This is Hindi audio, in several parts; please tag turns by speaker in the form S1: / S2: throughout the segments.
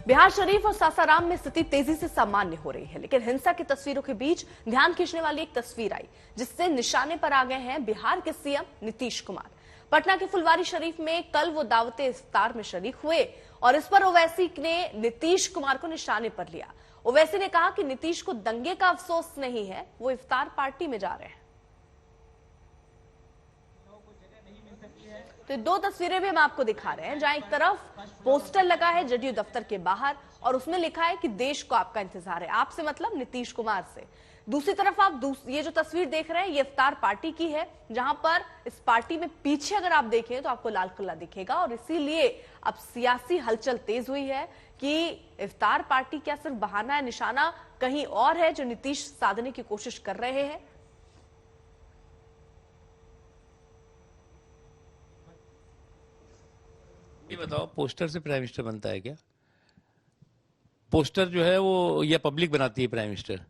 S1: बिहार शरीफ और सासाराम में स्थिति तेजी से सामान्य हो रही है, लेकिन हिंसा की तस्वीरों के बीच ध्यान खींचने वाली एक तस्वीर आई जिससे निशाने पर आ गए हैं बिहार के सीएम नीतीश कुमार। पटना के फुलवारी शरीफ में कल वो दावते इफ्तार में शरीक हुए और इस पर ओवैसी ने नीतीश कुमार को निशाने पर लिया। ओवैसी ने कहा कि नीतीश को दंगे का अफसोस नहीं है, वो इफ्तार पार्टी में जा रहे हैं। तो दो तस्वीरें भी हम आपको दिखा रहे हैं, जहां एक तरफ पोस्टर लगा है जदयू दफ्तर के बाहर और उसमें लिखा है कि देश को आपका इंतजार है, आपसे मतलब नीतीश कुमार से। दूसरी तरफ आप ये जो तस्वीर देख रहे हैं ये इफ्तार पार्टी की है, जहां पर इस पार्टी में पीछे अगर आप देखें तो आपको लाल किला दिखेगा और इसीलिए अब सियासी हलचल तेज हुई है कि इफ्तार पार्टी क्या सिर्फ बहाना है, निशाना कहीं और है जो नीतीश साधने की कोशिश कर रहे हैं।
S2: ये बताओ, पोस्टर से प्राइम मिनिस्टर बनता है क्या? पोस्टर जो है वो या पब्लिक बनाती है प्राइम मिनिस्टर?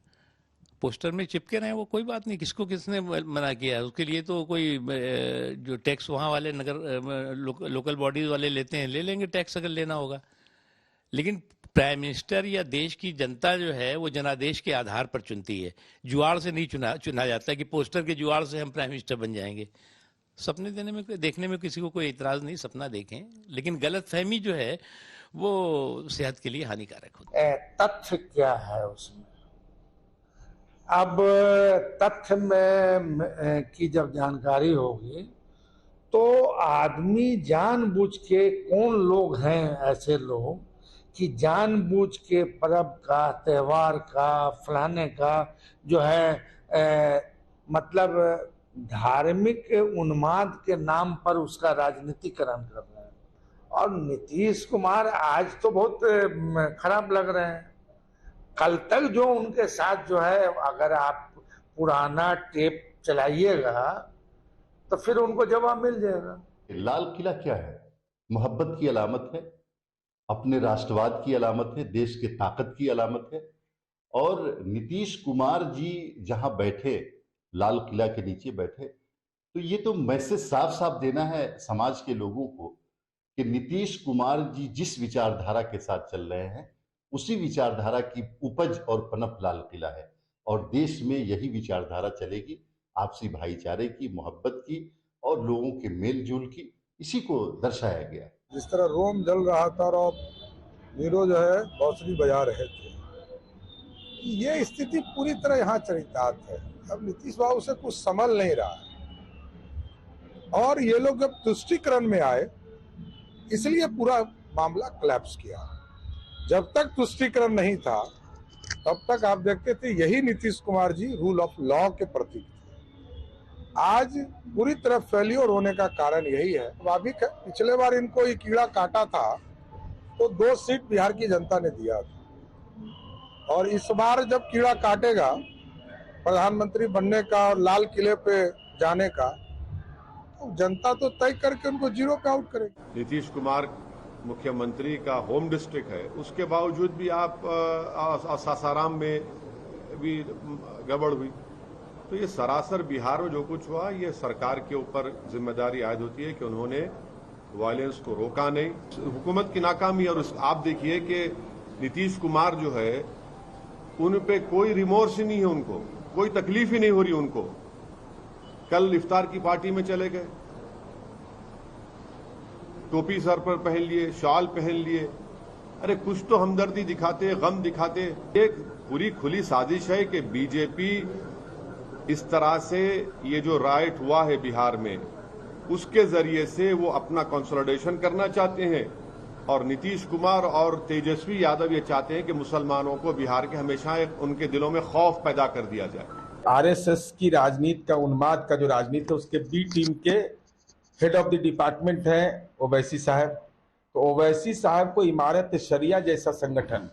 S2: पोस्टर में चिपके रहे वो कोई बात नहीं, किसको किसने मना किया है? उसके लिए तो कोई जो टैक्स वहां वाले नगर लोकल बॉडीज वाले लेते हैं, ले लेंगे टैक्स अगर लेना होगा। लेकिन प्राइम मिनिस्टर या देश की जनता जो है वो जनादेश के आधार पर चुनती है, जुआड़ से नहीं चुना जाता कि पोस्टर के जुआड़ से हम प्राइम मिनिस्टर बन जाएंगे। सपने देखने में किसी को कोई इतराज नहीं, सपना देखें, लेकिन गलतफहमी जो है वो सेहत के लिए हानिकारक होती है।
S3: तथ्य क्या है उसमें? अब तथ्य में की जब जानकारी होगी तो आदमी जानबूझ के, कौन लोग हैं ऐसे लोग कि जानबूझ के पर्व का, त्योहार का, फलाने का जो है मतलब धार्मिक उन्माद के नाम पर उसका राजनीतिकरण कर रहे हैं। और नीतीश कुमार आज तो बहुत खराब लग रहे हैं। कल तक जो उनके साथ जो है, अगर आप पुराना टेप चलाइएगा तो फिर उनको जवाब मिल जाएगा।
S4: लाल किला क्या है? मोहब्बत की अलामत है, अपने राष्ट्रवाद की अलामत है, देश की ताकत की अलामत है। और नीतीश कुमार जी जहां बैठे, लाल किला के नीचे बैठे, तो ये तो मैसेज साफ साफ देना है समाज के लोगों को कि नीतीश कुमार जी जिस विचारधारा के साथ चल रहे हैं उसी विचारधारा की उपज और पनप लाल किला है। और देश में यही विचारधारा चलेगी, आपसी भाईचारे की, मोहब्बत की और लोगों के मेल जोल की। इसी को दर्शाया गया।
S5: जिस तरह रोम जल रहा था और नीरो जो है बांसुरी बजा रहे थे, ये स्थिति पूरी तरह यहाँ चरितार्थ है। अब नीतीश बाबू से कुछ संभल नहीं रहा है और ये लोग जब तुष्टीकरण में आए इसलिए पूरा मामला कोलैप्स किया। जब तक तुष्टीकरण नहीं था तब तक आप देखते थे यही Nitish Kumar ji rule of law के प्रतीक थे। आज पूरी तरह फेल्योर होने का कारण यही है। अभी पिछले बार इनको ये कीड़ा काटा था तो 2 सीट बिहार की जनता ने दिया था और इस बार जब कीड़ा काटेगा प्रधानमंत्री बनने का और लाल किले पे जाने का, तो जनता तो तय करके उनको 0 पे आउट करेगी।
S6: नीतीश कुमार मुख्यमंत्री का होम डिस्ट्रिक्ट है, उसके बावजूद भी आप सासाराम में भी गड़बड़ हुई। तो ये सरासर बिहार में जो कुछ हुआ, ये सरकार के ऊपर जिम्मेदारी आयद होती है कि उन्होंने वायलेंस को रोका नहीं। हुकूमत की नाकामी। और आप देखिए कि नीतीश कुमार जो है उन पे कोई रिमोर्स ही नहीं है, उनको कोई तकलीफ ही नहीं हो रही उनको। कल इफ्तार की पार्टी में चले गए, टोपी सर पर पहन लिए, शॉल पहन लिए। अरे कुछ तो हमदर्दी दिखाते, गम दिखाते। एक पूरी खुली साजिश है कि बीजेपी इस तरह से ये जो राइट हुआ है बिहार में, उसके जरिए से वो अपना कंसोलिडेशन करना चाहते हैं। और नीतीश कुमार और तेजस्वी यादव ये चाहते हैं कि मुसलमानों को बिहार के हमेशा उनके दिलों में खौफ पैदा कर दिया जाए।
S7: आरएसएस की राजनीति का, उन्माद का जो राजनीति है, उसके बी टीम के हेड ऑफ द डिपार्टमेंट हैं ओवैसी साहब। तो ओवैसी साहब को इमारत शरिया जैसा संगठन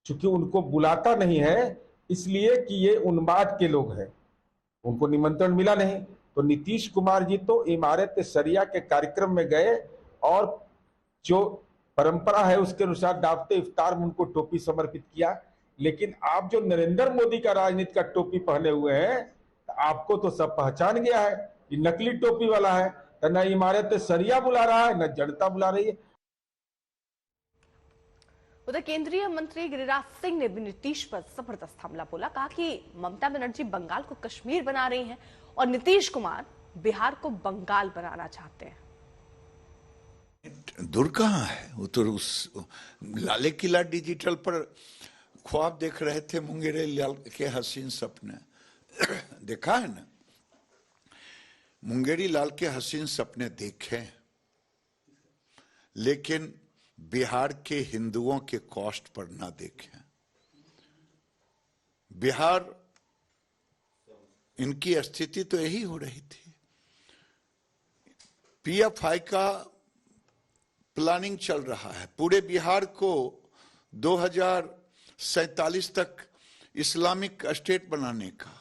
S7: चूंकि उनको बुलाता नहीं है, इसलिए कि ये उन्माद के लोग हैं, उनको निमंत्रण मिला नहीं। तो नीतीश कुमार जी तो इमारत शरिया के कार्यक्रम में गए और जो परंपरा है उसके अनुसार दावते इफ्तार में उनको टोपी समर्पित किया। लेकिन आप जो नरेंद्र मोदी का राजनीति का टोपी पहने हुए हैं, तो आपको तो सब पहचान गया है कि नकली टोपी वाला है। तो न इमारत शरिया बुला रहा है, न जनता बुला रही है।
S1: उधर केंद्रीय मंत्री गिरिराज सिंह ने भी नीतीश पर जबरदस्त हमला बोला। कहा कि ममता बनर्जी बंगाल को कश्मीर बना रही हैं और नीतीश कुमार बिहार को बंगाल बनाना चाहते हैं।
S8: दूर कहाँ है वो तो उस लाले किला डिजिटल पर ख्वाब देख रहे थे मुंगेरी लाल के हसीन सपने देखा है ना, मुंगेरी लाल के हसीन सपने देखे, लेकिन बिहार के हिंदुओं के कॉस्ट पर ना देखें। बिहार इनकी स्थिति तो यही हो रही थी। पीएफआई का प्लानिंग चल रहा है पूरे बिहार को 2047 तक इस्लामिक स्टेट बनाने का,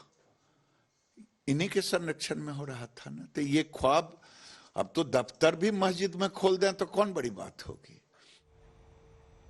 S8: इन्हीं के संरक्षण में हो रहा था ना। तो ये ख्वाब अब तो दफ्तर भी मस्जिद में खोल दें तो कौन बड़ी बात होगी।